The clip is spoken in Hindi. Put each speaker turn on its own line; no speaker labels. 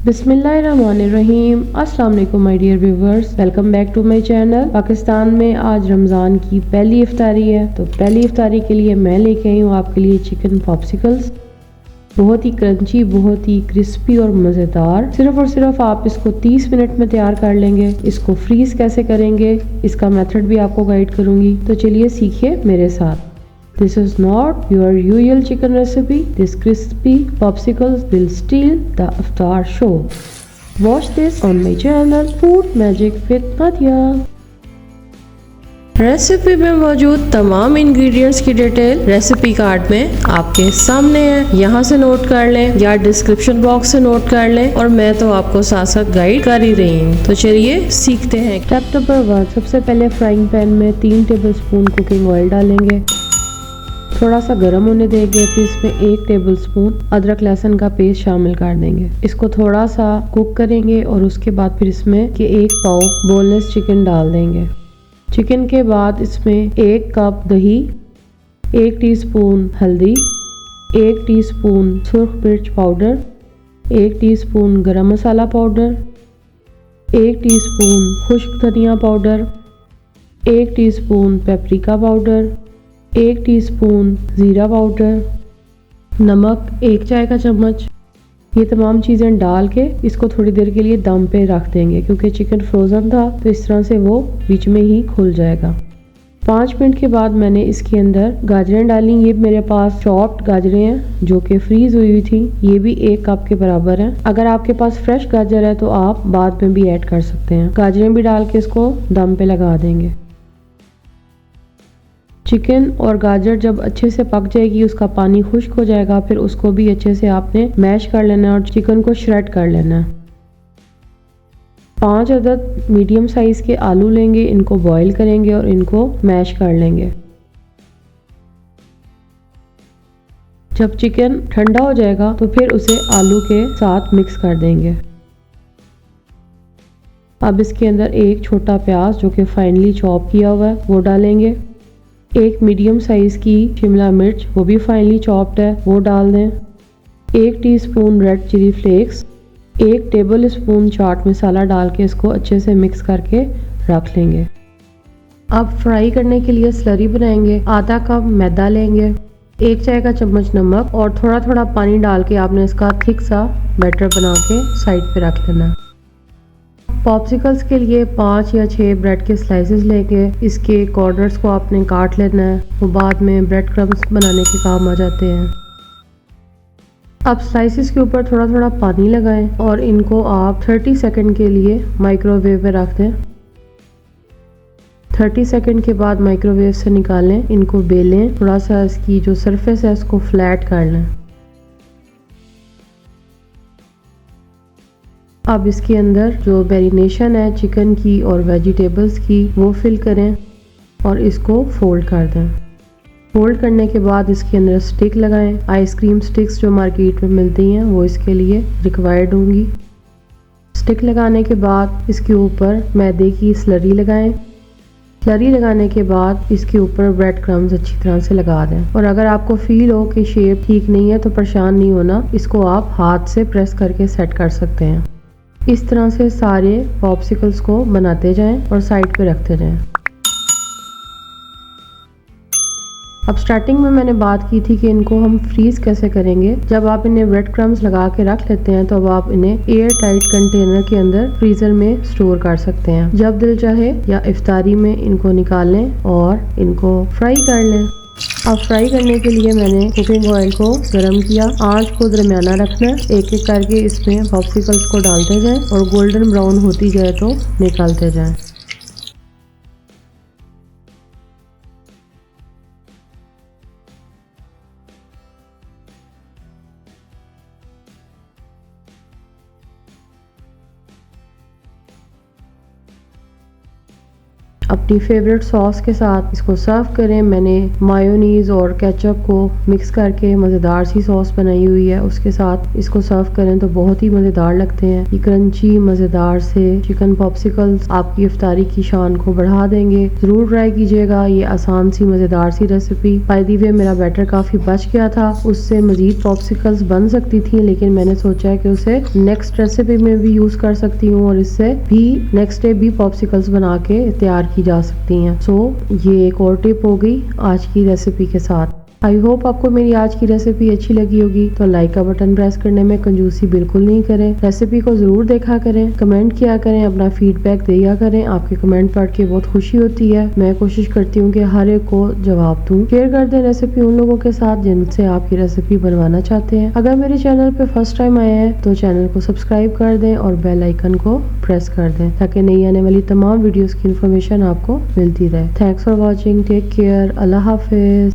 बिस्मिल्लाहिर्रहमानिर्रहीम। अस्सलाम वालेकुम my dear viewers, welcome back to my channel. Pakistan में आज रमज़ान की पहली इफ्तारी है, तो पहली इफ्तारी के लिए मैं लेके आई हूँ आपके लिए चिकन पॉप्सिकल्स। बहुत ही क्रंची, बहुत ही क्रिस्पी और मज़ेदार। सिर्फ और सिर्फ आप इसको 30 मिनट में तैयार कर लेंगे। इसको फ्रीज कैसे करेंगे इसका मेथड भी आपको गाइड करूँगी, तो चलिए सीखिए मेरे साथ। This is not your usual chicken recipe. These crispy popsicles will steal the iftar show. Watch this on my channel Food Magic with Nadia. Recipe में मौजूद तमाम इंग्रेडिएंट्स की डिटेल रेसिपी कार्ड में आपके सामने है। यहाँ से नोट कर लें या डिस्क्रिप्शन बॉक्स से नोट कर लें, और मैं तो आपको साथ साथ गाइड कर ही रही हूँ। तो चलिए सीखते हैं। स्टेप नंबर 1, सबसे पहले फ्राइंग पैन में 3 टेबलस्पून कुकिंग ऑयल डालेंगे। थोड़ा सा गर्म होने देंगे, फिर इसमें 1 टेबलस्पून अदरक लहसुन का पेस्ट शामिल कर देंगे। इसको थोड़ा सा कुक करेंगे और उसके बाद फिर इसमें 1 पाव बोनलेस चिकन डाल देंगे। चिकन के बाद इसमें 1 कप दही, 1 टीस्पून हल्दी, 1 टीस्पून सुर्ख मिर्च पाउडर, 1 टीस्पून गरम मसाला पाउडर, 1 टीस्पून खुश्क धनिया powder, 1 teaspoon paprika powder, 1 teaspoon ज़ीरा पाउडर, नमक 1 चाय का चम्मच। ये तमाम चीज़ें डाल के इसको थोड़ी देर के लिए दम पे रख देंगे, क्योंकि चिकन फ्रोज़न था तो इस तरह से वो बीच में ही खुल जाएगा। 5 मिनट के बाद मैंने इसके अंदर गाजरें डाली। ये मेरे पास चॉप्ड गाजरें हैं जो कि फ्रीज हुई थी। ये भी 1 कप के बराबर है। अगर आपके पास फ्रेश गाजर है तो आप बाद में भी ऐड कर सकते हैं। गाजरें भी डाल के इसको दम पे लगा देंगे। चिकन और गाजर जब अच्छे से पक जाएगी, उसका पानी खुश्क हो जाएगा, फिर उसको भी अच्छे से आपने मैश कर लेना है और चिकन को श्रेड कर लेना है। 5 अदद मीडियम साइज के आलू लेंगे, इनको बॉईल करेंगे और इनको मैश कर लेंगे। जब चिकन ठंडा हो जाएगा तो फिर उसे आलू के साथ मिक्स कर देंगे। अब इसके अंदर 1 छोटा प्याज जो कि फाइनली चॉप किया हुआ है वो डालेंगे। 1 मीडियम साइज की शिमला मिर्च, वो भी फाइनली चॉप्ड है, वो डाल दें। 1 teaspoon red chilli flakes, 1 table spoon chaat masala डाल के इसको अच्छे से मिक्स करके रख लेंगे। अब फ्राई करने के लिए स्लरी बनाएंगे। आधा कप मैदा लेंगे, 1 चाय का चम्मच नमक और थोड़ा थोड़ा पानी डाल के आपने इसका थिक सा बैटर बना के साइड पे रख लेना। पॉप्सिकल्स के लिए 5 या 6 ब्रेड के स्लाइसेस लेके इसके कॉर्नर्स को आपने काट लेना है, वो बाद में ब्रेड क्रम्स बनाने के काम आ जाते हैं। अब स्लाइसेस के ऊपर थोड़ा थोड़ा पानी लगाएं और इनको आप 30 सेकंड के लिए माइक्रोवेव में रख दें। 30 सेकंड के बाद माइक्रोवेव से निकालें, इनको बेलें, थोड़ा सा इसकी जो सरफेस है उसको फ्लैट कर लें। अब इसके अंदर जो मैरिनेशन है चिकन की और वेजिटेबल्स की वो फिल करें और इसको फोल्ड कर दें। फोल्ड करने के बाद इसके अंदर स्टिक लगाएं। आइसक्रीम स्टिक्स जो मार्केट में मिलती हैं वो इसके लिए रिक्वायर्ड होंगी। स्टिक लगाने के बाद इसके ऊपर मैदे की स्लरी लगाएं। स्लरी लगाने के बाद इसके ऊपर ब्रेड क्रम्स अच्छी तरह से लगा दें, और अगर आपको फील हो कि शेप ठीक नहीं है तो परेशान नहीं होना, इसको आप हाथ से प्रेस करके सेट कर सकते हैं। इस तरह से सारे पॉप्सिकल्स को बनाते जाएं और साइड पे रखते जाएं। अब स्टार्टिंग में मैंने बात की थी कि इनको हम फ्रीज कैसे करेंगे। जब आप इन्हें ब्रेड क्रम्स लगा के रख लेते हैं तो अब आप इन्हें एयर टाइट कंटेनर के अंदर फ्रीजर में स्टोर कर सकते हैं। जब दिल चाहे या इफ्तारी में इनको निकाल लें और इनको फ्राई कर लें। अब फ्राई करने के लिए मैंने कुकिंग ऑयल को गरम किया। आंच को दरमियाना रखना है। एक एक करके इसमें पॉप्सिकल्स को डालते जाएं और गोल्डन ब्राउन होती जाए तो निकालते जाएं। अपनी फेवरेट सॉस के साथ इसको सर्व करें। मैंने मायोनीज और केचप को मिक्स करके मज़ेदार सी सॉस बनाई हुई है, उसके साथ इसको सर्व करें तो बहुत ही मज़ेदार लगते हैं। ये क्रंची मज़ेदार से चिकन पॉप्सिकल्स आपकी इफ्तारी की शान को बढ़ा देंगे। ज़रूर ट्राई कीजिएगा ये आसान सी मज़ेदार सी रेसिपी। बाय द वे मेरा बैटर काफ़ी बच गया था, उससे मज़ीद पॉप्सिकल्स बन सकती थी, लेकिन मैंने सोचा है कि उसे नेक्स्ट रेसिपी में भी यूज़ कर सकती हूँ और इससे भी नेक्स्ट डे भी पॉप्सिकल्स बना के तैयार की जा सकती हैं। सो ये एक और टिप हो गई आज की रेसिपी के साथ। आई होप आपको मेरी आज की रेसिपी अच्छी लगी होगी, तो लाइक का बटन प्रेस करने में कंजूसी बिल्कुल नहीं करें। रेसिपी को जरूर देखा करें, कमेंट किया करें, अपना फीडबैक दिया करें। आपके कमेंट पढ़ के बहुत खुशी होती है। मैं कोशिश करती हूँ कि हर एक को जवाब दूँ। शेयर कर दें रेसिपी उन लोगों के साथ जिनसे आप ये रेसिपी बनवाना चाहते हैं। अगर मेरे चैनल पे फर्स्ट टाइम आए हैं तो चैनल को सब्सक्राइब कर दें और बेल आइकन को प्रेस कर दें ताकि नई आने वाली तमाम वीडियोस की इन्फॉर्मेशन आपको मिलती रहे। Thanks for watching, take care, Allah Hafiz.